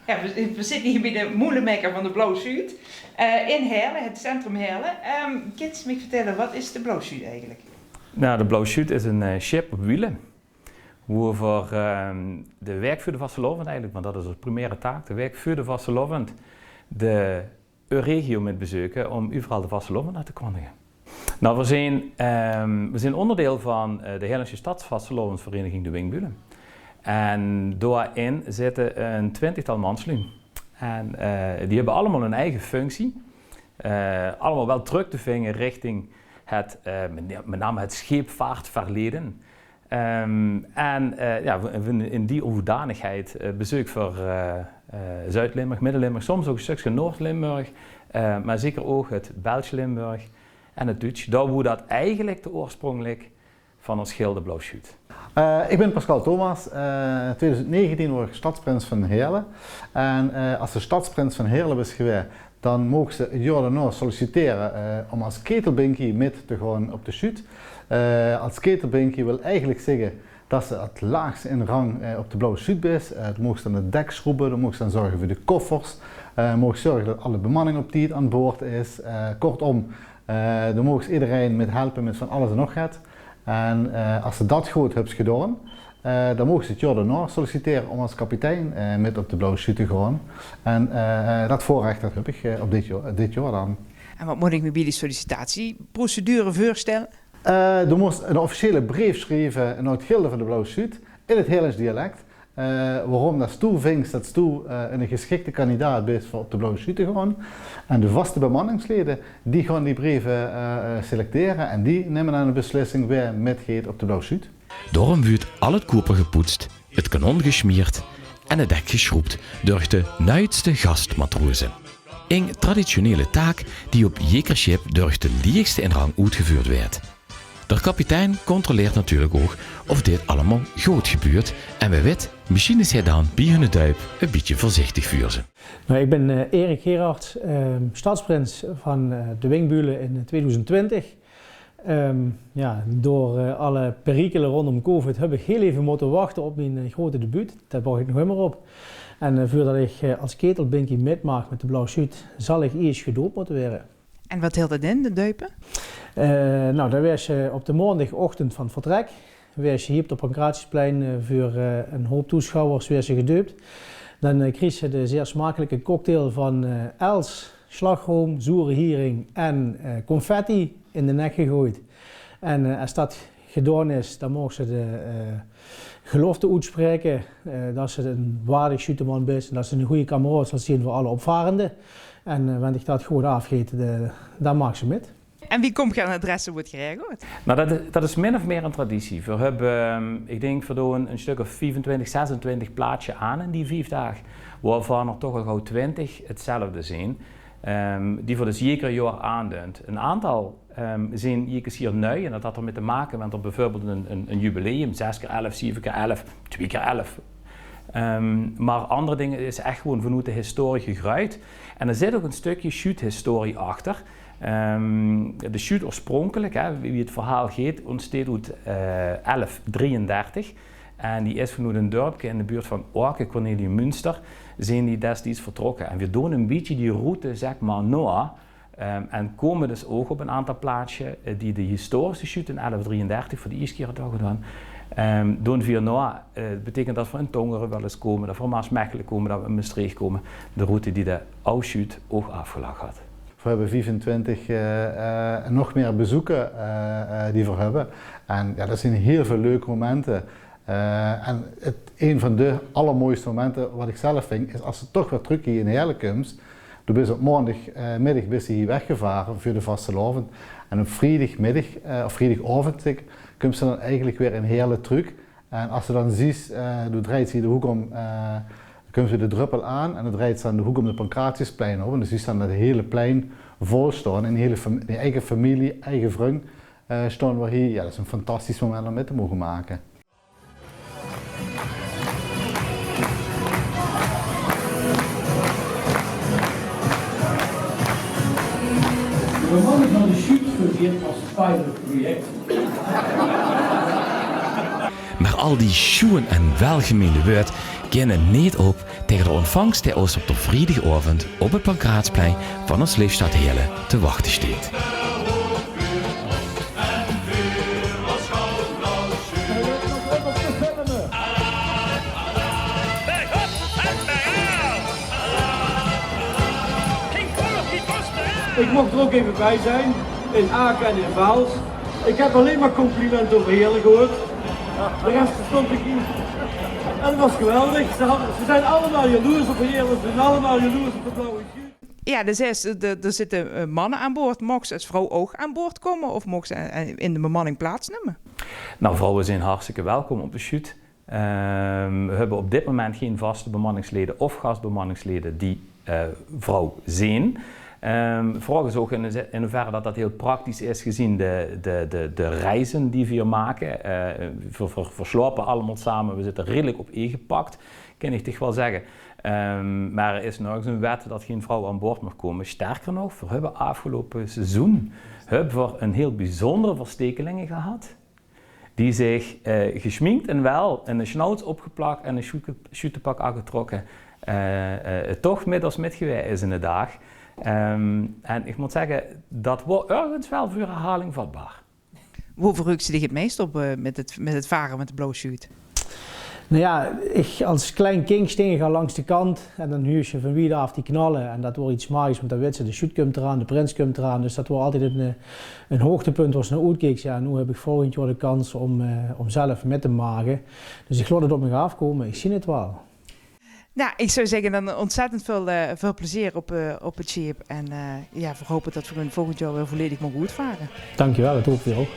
Ja, we zitten hier bij de molenmaker van de Blauwe Zuid in Heerlen, het centrum Heerlen. Kun je me vertellen, wat is de Blauwe Zuid eigenlijk? Nou, de Blauwe Zuid is een schip op wielen. Waarover de werkvuur vastelovend eigenlijk, want dat is de primaire taak, de werkvuur vastelovend de regio met bezoeken om overal de vastelovend naar te kondigen. Nou, we zijn onderdeel van de Heerlense Stadsvastelovensvereniging de Wingbulen. En daarin zitten een 20-tal manslui. En die hebben allemaal een eigen functie. Allemaal wel terug te vinden richting het, met name het scheepvaartverleden. In die hoedanigheid bezoek voor Zuid-Limburg, Midden-Limburg, soms ook een stukje Noord-Limburg, maar zeker ook het Belgisch-Limburg en het Duits. Daar hoe dat eigenlijk de oorspronglijk van ons gilde Blauwe Zuid. Ik ben Pascal Thomas. In 2019 word ik stadsprins van Heerlen. En als de stadsprins van Heerlen is geweest, dan mogen ze het jaar daarna solliciteren om als ketelbinkie mee te gaan op de Zuid. Als ketelbinkie wil eigenlijk zeggen dat ze het laagste in rang op de Blauwe Zuid is. Dan mogen ze dan de dek schroeven, dan mogen ze dan zorgen voor de koffers. Mogen zorgen dat alle bemanning op die aan boord is. Kortom, dan mogen ze iedereen met helpen met van alles en nog wat. En als ze dat goed hebben gedaan, dan mogen ze het jaar daarna solliciteren om als kapitein met op de Blauwe Zuid te gaan. En dat voorrecht dat heb ik op dit jaar dan. En wat moet ik me bij die sollicitatieprocedure voorstellen? Er moest een officiële brief schrijven naar het gilde van de Blauwe Zuid in het Heerlens dialect. Waarom dat toe vindt dat toe een geschikte kandidaat is voor op de Blauwe Zuid te gaan. En de vaste bemanningsleden die gaan die brieven selecteren en die nemen dan een beslissing weer met geet op de Blauwe Zuid. Daarom wordt al het koper gepoetst, het kanon gesmeerd en het dek geschroept door de nieuwste gastmatrozen. Een traditionele taak die op jeker schip door de liegste in rang uitgevoerd werd. De kapitein controleert natuurlijk ook of dit allemaal goed gebeurt en wie weet, misschien is hij dan bij hun duip een beetje voorzichtig vuurzen. Nou, ik ben Erik Gerards, stadsprins van de Wingbulen in 2020. Door alle perikelen rondom COVID heb ik heel even moeten wachten op mijn grote debuut. Daar wacht ik nog helemaal op. En voordat ik als ketelbinkie metmaak met de Blauwe Zuid, zal ik eerst gedoopt moeten worden. En wat hield het in, de duipen? Dan was je op de maandagochtend van het vertrek. Was je hier op het Pancratiusplein voor een hoop toeschouwers werd je gedoopt. Dan kreeg je de zeer smakelijke cocktail van els, slagroom, zoere hiering en confetti in de nek gegooid. En als dat gedaan is, dan mogen ze de gelofte uitspreken dat ze een waardig schuteman is en dat ze een goede kameraad zal zien voor alle opvarenden. En wanneer ik dat goed afgeet, dan maak ze met. En wie komt gaan adressen wordt geregeld? Nou, dat is min of meer een traditie. We hebben, ik denk, een stuk of 25, 26 plaatsen aan in die 5 dagen. Waarvan er toch al gauw 20 hetzelfde zijn. Die voor de zeker jaar aanduidt. Een aantal zijn hier nieuw en dat had ermee te maken met bijvoorbeeld een jubileum, 6x11, 7x11, 2x11. Maar andere dingen is echt gewoon vanuit de historie gegruid. En er zit ook een stukje shoot-historie achter. De shoot oorspronkelijk, wie het verhaal gaat, ontstaat uit 1133. En die is vanuit een dorpje in de buurt van Orke, Cornelia Münster, zijn die destijds vertrokken. En we doen een beetje die route, zeg maar, na. En komen dus ook op een aantal plaatsen die de historische shoot in 1133 voor de eerste keer hadden gedaan. Doen we na, betekent dat we in Tongeren wel eens komen, dat we in Maasmechelen komen, dat we in Maastricht komen. De route die de oude shoot ook afgelegd had. We hebben 25 nog meer bezoeken die we hebben. En ja, dat zijn heel veel leuke momenten. En een van de allermooiste momenten wat ik zelf vind, is als ze toch weer terug hier in Heerlen komt. Toen ben je op maandagmiddag hier weggevaren voor de vastelovend. En op vrijdagmiddag, of vrijdagavond, komt ze dan eigenlijk weer in Heerlen terug. En als ze dan ziet, dan draait ze de hoek om, komt ze de druppel aan en dan draait ze aan de hoek om de Pancratiusplein op. En dan zie je dan het hele plein vol staan. En de eigen familie, eigen vriend staan we hier. Ja, dat is een fantastisch moment om mee te mogen maken. De bemanning van de shoot fungeert als pilotproject. Maar al die schoen en welgemeende woord kennen niet op tegen de ontvangst die ons op de vrijdagavond op het Pankraatsplein van ons Liefstad Heerlen te wachten staat. Ik mocht er ook even bij zijn, in Aken en in Vaals. Ik heb alleen maar complimenten over Heerlen gehoord. De rest stond ik hier. En dat was geweldig. Ze zijn allemaal jaloers op Heerlen, ze zijn allemaal jaloers op de blauwe schuut. Ja, dus er zitten mannen aan boord. Mogen ze als vrouw ook aan boord komen of mogen ze in de bemanning plaatsnemen? Nou, vrouwen zijn hartstikke welkom op de shoot. We hebben op dit moment geen vaste bemanningsleden of gastbemanningsleden die vrouw zijn. Vraag is ook in hoeverre dat heel praktisch is gezien de reizen die we hier maken. We verslapen allemaal samen, we zitten redelijk op gepakt, kan ik toch wel zeggen. Maar er is nog een wet dat geen vrouw aan boord mag komen. Sterker nog, we hebben afgelopen seizoen een heel bijzondere verstekelingen gehad. Die zich geschminkt en wel een schnauz opgeplakt en een schutepak aangetrokken. Toch middels metgeweer is in de dag. En ik moet zeggen, dat wordt ergens wel voor herhaling vatbaar. Hoe verheugt ze zich het meest op met het varen met de blauwe schuut? Nou ja, ik als klein kind ga langs de kant en dan huur je van wie af die knallen. En dat wordt iets magisch, want dan weet ze, de shoot komt eraan, de prins komt eraan. Dus dat wordt altijd een hoogtepunt waar ze naar uitkijkt. Ja, nu heb ik volgend jaar de kans om zelf met te maken. Dus ik laat het op me afkomen, ik zie het wel. Nou, ik zou zeggen dan ontzettend veel plezier op het schip. En we hopen dat we volgend jaar weer volledig mogen uitvaren. Dankjewel, dat hoop ik ook.